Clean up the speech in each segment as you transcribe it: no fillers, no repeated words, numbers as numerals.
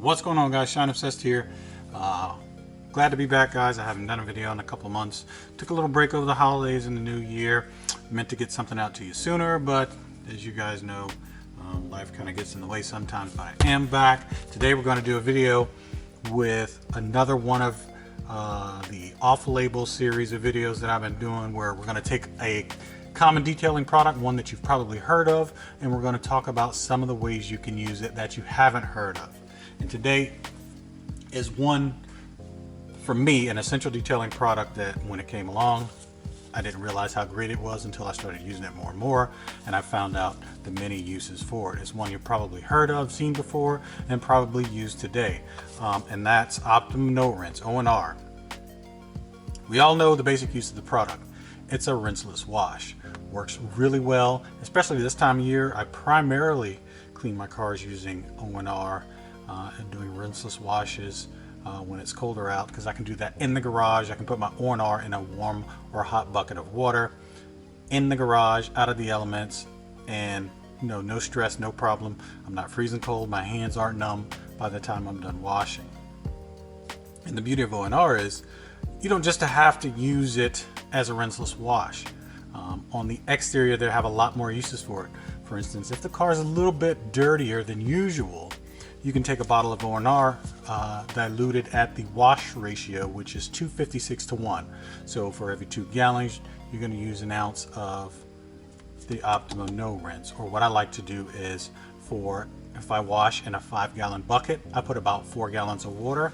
What's going on, guys? Shine Obsessed here. Glad to be back, guys. I haven't done a video in a couple months. Took a little break over the holidays and the new year. Meant to get something out to you sooner, but as you guys know, life kind of gets in the way sometimes. But I am back. Today we're going to do a video with another one of the off-label series of videos that I've been doing, where we're going to take a common detailing product, one that you've probably heard of, and we're going to talk about some of the ways you can use it that you haven't heard of. And today is one, for me, an essential detailing product that when it came along, I didn't realize how great it was until I started using it more and more, and I found out the many uses for it. It's one you've probably heard of, seen before, and probably used today, and that's Optimum No Rinse, ONR. We all know the basic use of the product. It's a rinseless wash. Works really well, especially this time of year. I primarily clean my cars using ONR and doing rinseless washes when it's colder out, because I can do that in the garage. I can put my ONR in a warm or hot bucket of water in the garage, out of the elements, and no stress, no problem. I'm not freezing cold. My hands aren't numb by the time I'm done washing. And the beauty of ONR is you don't just have to use it as a rinseless wash. On the exterior, they have a lot more uses for it. For instance, if the car is a little bit dirtier than usual, you can take a bottle of ONR diluted at the wash ratio, which is 256:1. So for every 2 gallons, you're going to use an ounce of the Optimum No Rinse. Or what I like to do is, if I wash in a 5-gallon bucket, I put about 4 gallons of water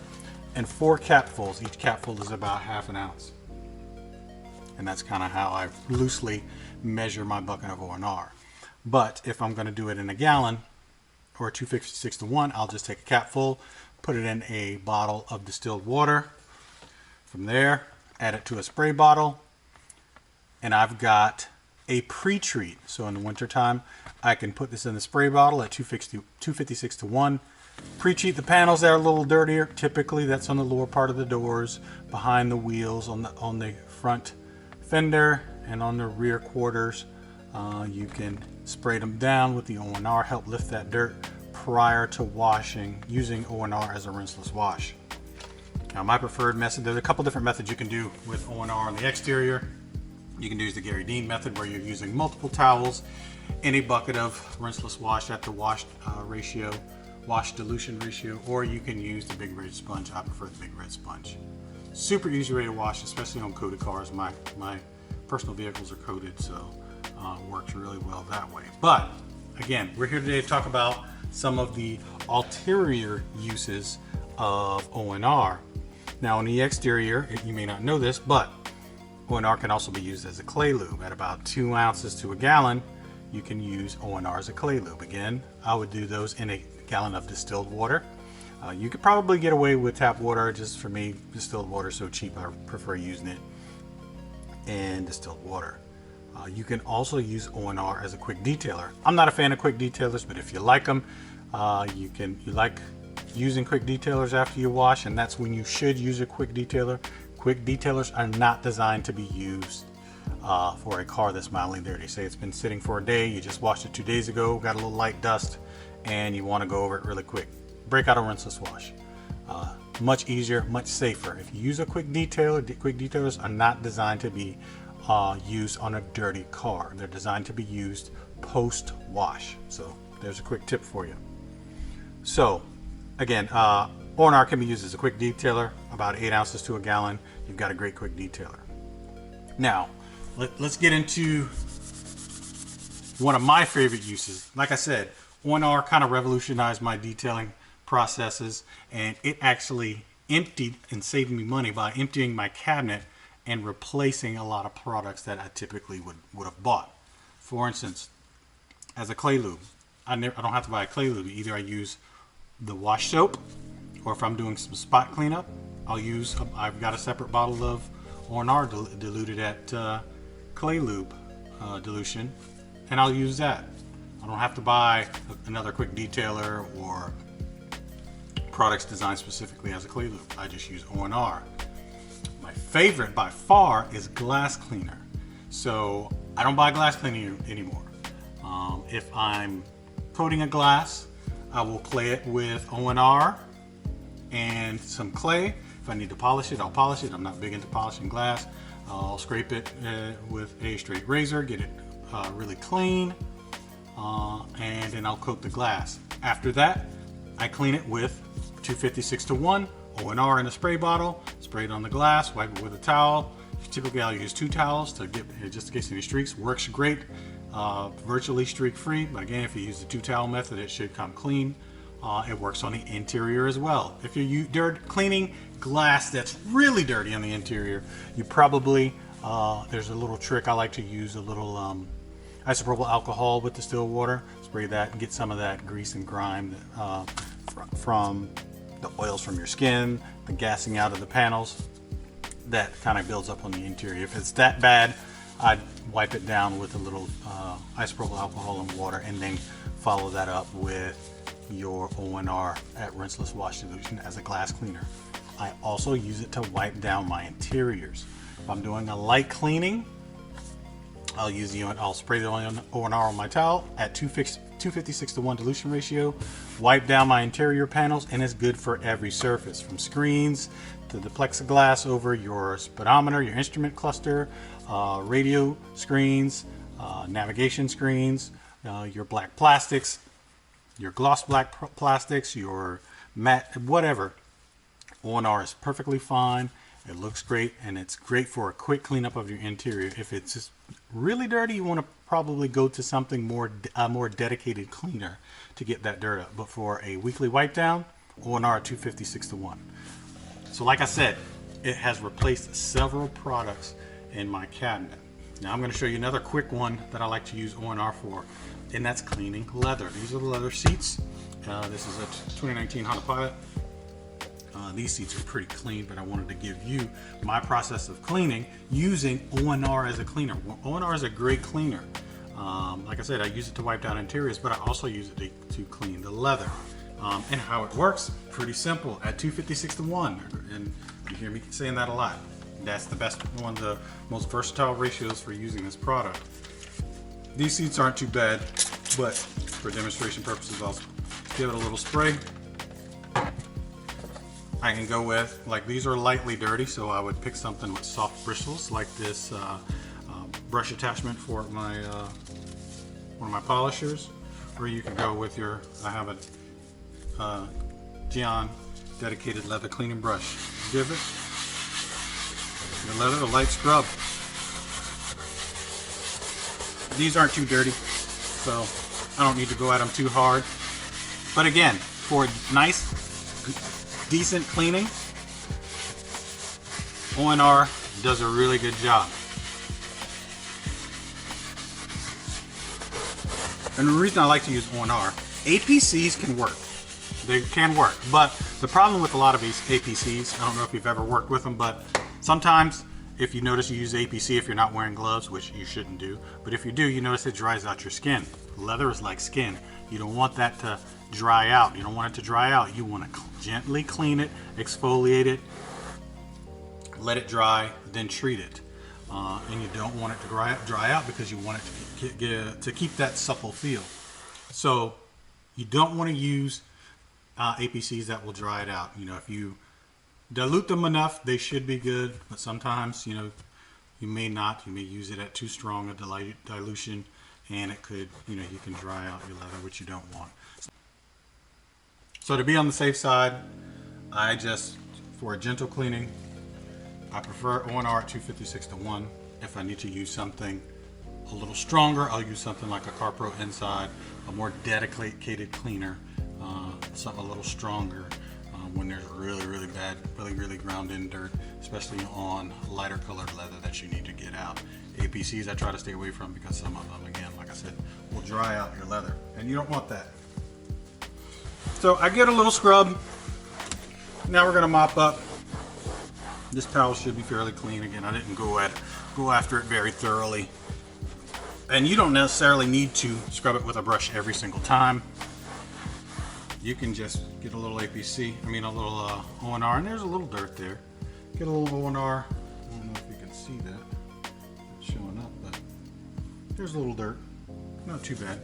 and 4 capfuls. Each capful is about half an ounce. And that's kind of how I loosely measure my bucket of ONR. But if I'm going to do it in a gallon or 256:1, I'll just take a capful, put it in a bottle of distilled water. From there, add it to a spray bottle, and I've got a pre-treat. So in the wintertime, I can put this in the spray bottle at 256:1. Pre-treat the panels that are a little dirtier. Typically, that's on the lower part of the doors, behind the wheels, on the front fender, and on the rear quarters. You can spray them down with the ONR, help lift that dirt prior to washing, using ONR as a rinseless wash. Now, my preferred method, there's a couple different methods you can do with ONR on the exterior. You can use the Gary Dean method, where you're using multiple towels in a bucket of rinseless wash at the wash dilution ratio, or you can use the Big Red Sponge. I prefer the Big Red Sponge. Super easy way to wash, especially on coated cars. My personal vehicles are coated, so works really well that way. But again, we're here today to talk about some of the ulterior uses of ONR. Now, on the exterior, you may not know this, but ONR can also be used as a clay lube. At about 2 ounces to a gallon, you can use ONR as a clay lube. Again, I would do those in a gallon of distilled water. You could probably get away with tap water. Just for me, distilled water is so cheap, I prefer using it in distilled water. You can also use ONR as a quick detailer. I'm not a fan of quick detailers, but if you like them, you like using quick detailers after you wash, and that's when you should use a quick detailer. Quick detailers are not designed to be used for a car that's mildly dirty. Say it's been sitting for a day, you just washed it 2 days ago, got a little light dust, and you want to go over it really quick. Break out a rinseless wash. Much easier, much safer. If you use a quick detailer, quick detailers are not designed to be used on a dirty car. They're designed to be used post-wash. So there's a quick tip for you. So again, ONR can be used as a quick detailer, about 8 ounces to a gallon. You've got a great quick detailer. Now, let's get into one of my favorite uses. Like I said, ONR kind of revolutionized my detailing processes, and it actually emptied and saved me money by emptying my cabinet and replacing a lot of products that I typically would have bought. For instance, as a clay lube, I don't have to buy a clay lube. Either I use the wash soap, or if I'm doing some spot cleanup, I've got a separate bottle of ONR diluted at clay lube dilution, and I'll use that. I don't have to buy another quick detailer or products designed specifically as a clay lube. I just use ONR. My favorite by far is glass cleaner. So I don't buy glass cleaner anymore. If I'm coating a glass, I will clay it with ONR and some clay. If I need to polish it, I'll polish it. I'm not big into polishing glass. I'll scrape it with a straight razor, get it really clean, and then I'll coat the glass. After that, I clean it with 250-6-1 ONR in a spray bottle, spray it on the glass, wipe it with a towel. Typically I'll use 2 towels to get, just in case any streaks. Works great, virtually streak free, but again, if you use the 2 towel method, it should come clean. It works on the interior as well. If you're cleaning glass that's really dirty on the interior, you probably, there's a little trick. I like to use a little isopropyl alcohol with distilled water, spray that and get some of that grease and grime from the oils from your skin, the gassing out of the panels. That kind of builds up on the interior. If it's that bad, I'd wipe it down with a little isopropyl alcohol and water, and then follow that up with your ONR at rinseless wash solution as a glass cleaner. I also use it to wipe down my interiors. If I'm doing a light cleaning, I'll spray the ONR on my towel at 250-6-1 dilution ratio, wipe down my interior panels, and it's good for every surface, from screens to the plexiglass over your speedometer, your instrument cluster, radio screens, navigation screens, your black plastics, your gloss black plastics, your matte, whatever. ONR is perfectly fine. It looks great, and it's great for a quick cleanup of your interior. If it's just really dirty, you want to probably go to something more dedicated cleaner to get that dirt up. But for a weekly wipe down, ONR 250-6-1. So like I said, it has replaced several products in my cabinet. Now I'm going to show you another quick one that I like to use ONR for, and that's cleaning leather. These are the leather seats. This is a 2019 Honda Pilot. These seats are pretty clean, but I wanted to give you my process of cleaning using ONR as a cleaner. ONR is a great cleaner. Like I said, I use it to wipe down interiors, but I also use it to clean the leather. And how it works, pretty simple. At 250-6-1, and you hear me saying that a lot. That's the best, one of the most versatile ratios for using this product. These seats aren't too bad, but for demonstration purposes, I'll give it a little spray. I can go with, like, these are lightly dirty, so I would pick something with soft bristles, like this brush attachment for my one of my polishers, or you can go with your, I have a Gion dedicated leather cleaning brush. Give it the leather a light scrub. These aren't too dirty, so I don't need to go at them too hard. But again, for nice, decent cleaning, ONR does a really good job. And the reason I like to use ONR, APCs can work. They can work, but the problem with a lot of these APCs, I don't know if you've ever worked with them, but sometimes if you notice you use APC if you're not wearing gloves, which you shouldn't do, but if you do, you notice it dries out your skin. Leather is like skin. You don't want that to dry out. You don't want it to dry out. You want to gently clean it, exfoliate it, let it dry, then treat it. And you don't want it to dry out because you want it to keep that supple feel. So you don't want to use APCs that will dry it out. You know, if you dilute them enough, they should be good, but sometimes, you know, you may not. You may use it at too strong a dilution, and it could, you know, you can dry out your leather, which you don't want. So to be on the safe side, I just, for a gentle cleaning, I prefer ONR at 250-6-1. If I need to use something a little stronger, I'll use something like a CarPro Inside, a more dedicated cleaner, something a little stronger when there's really bad, really ground in dirt, especially on lighter colored leather that you need to get out. APCs I try to stay away from because some of them, again, like I said, will dry out your leather, and you don't want that. So I get a little scrub. Now we're gonna mop up. This towel should be fairly clean. Again, I didn't go after it very thoroughly. And you don't necessarily need to scrub it with a brush every single time. You can just get a little APC, a little ONR, and there's a little dirt there. Get a little ONR. I don't know if you can see that. It's showing up, but there's a little dirt. Not too bad.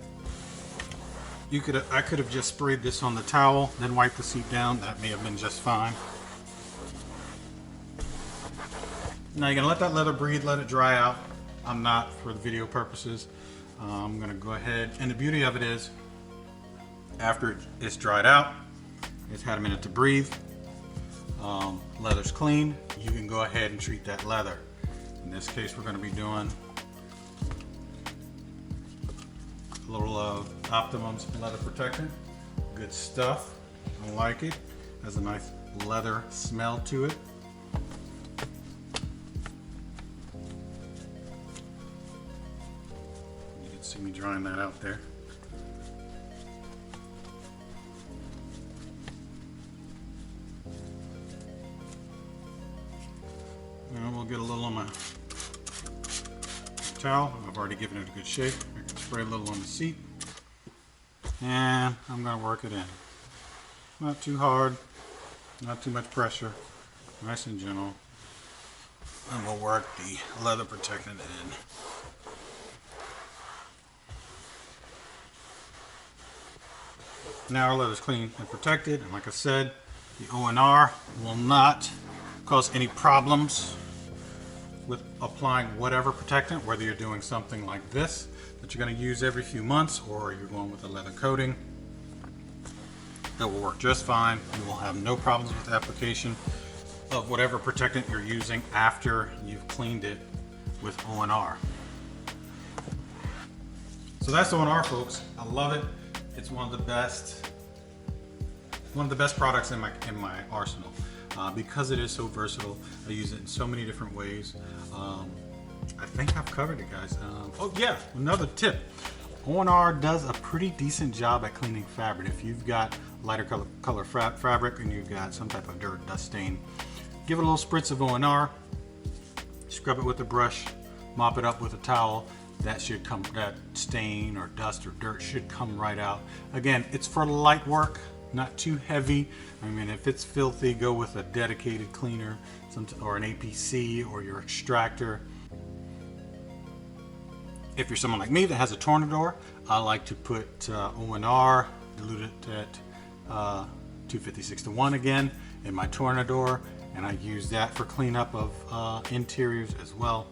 I could have just sprayed this on the towel, then wiped the seat down. That may have been just fine. Now you're gonna let that leather breathe, let it dry out. I'm not, for the video purposes. I'm gonna go ahead, and the beauty of it is, after it's dried out, it's had a minute to breathe. Leather's clean. You can go ahead and treat that leather. In this case, we're gonna be doing a little Optimum's leather protectant. Good stuff. I like it. Has a nice leather smell to it. You can see me drying that out there. And we'll get a little on my towel. I've already given it a good shake. I can spray a little on the seat. And I'm going to work it in. Not too hard, not too much pressure. Nice and gentle. And we'll work the leather protectant in. Now our leather's clean and protected. And like I said, the ONR will not cause any problems with applying whatever protectant, whether you're doing something like this that you're going to use every few months, or you're going with a leather coating. It will work just fine. You will have no problems with application of whatever protectant you're using after you've cleaned it with ONR. So that's ONR, folks. I love it. It's one of the best products in my arsenal. Because it is so versatile. I use it in so many different ways. I think I've covered it, guys. Oh yeah, another tip. ONR does a pretty decent job at cleaning fabric. If you've got lighter color fabric and you've got some type of dirt, dust stain, give it a little spritz of ONR, scrub it with a brush, mop it up with a towel. That stain or dust or dirt should come right out. Again, it's for light work, not too heavy. I mean, if it's filthy, go with a dedicated cleaner or an APC or your extractor. If you're someone like me that has a tornador, I like to put ONR, dilute it at 256:1 again in my tornador, and I use that for cleanup of interiors as well.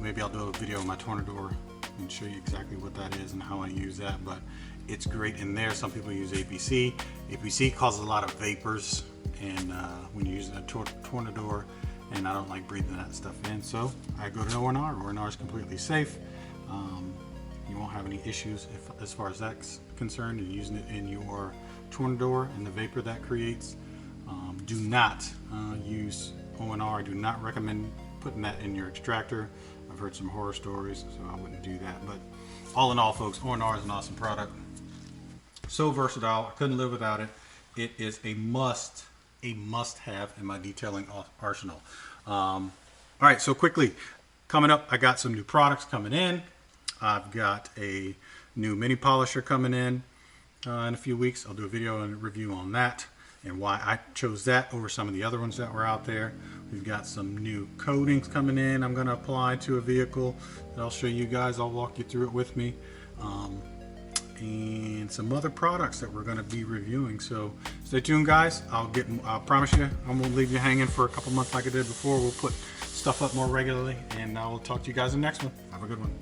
Maybe I'll do a video of my tornador and show you exactly what that is and how I use that, but it's great in there. Some people use APC. APC causes a lot of vapors, and when you're using a tornador, and I don't like breathing that stuff in, so I go to ONR. ONR is completely safe. You won't have any issues as far as that's concerned. You're using it in your tornador and the vapor that creates. Do not use ONR. I do not recommend putting that in your extractor. I've heard some horror stories, so I wouldn't do that. But all in all, folks, ONR is an awesome product. So versatile. I couldn't live without it. It is a must-have in my detailing arsenal. All right, so quickly, coming up, I got some new products coming in. I've got a new mini polisher coming in a few weeks. I'll do a video and review on that and why I chose that over some of the other ones that were out there. We've got some new coatings coming in I'm going to apply to a vehicle that I'll show you guys. I'll walk you through it with me. And some other products that we're going to be reviewing. So stay tuned, guys. I promise you, I won't leave you hanging for a couple months like I did before. We'll put stuff up more regularly, and I will talk to you guys in the next one. Have a good one.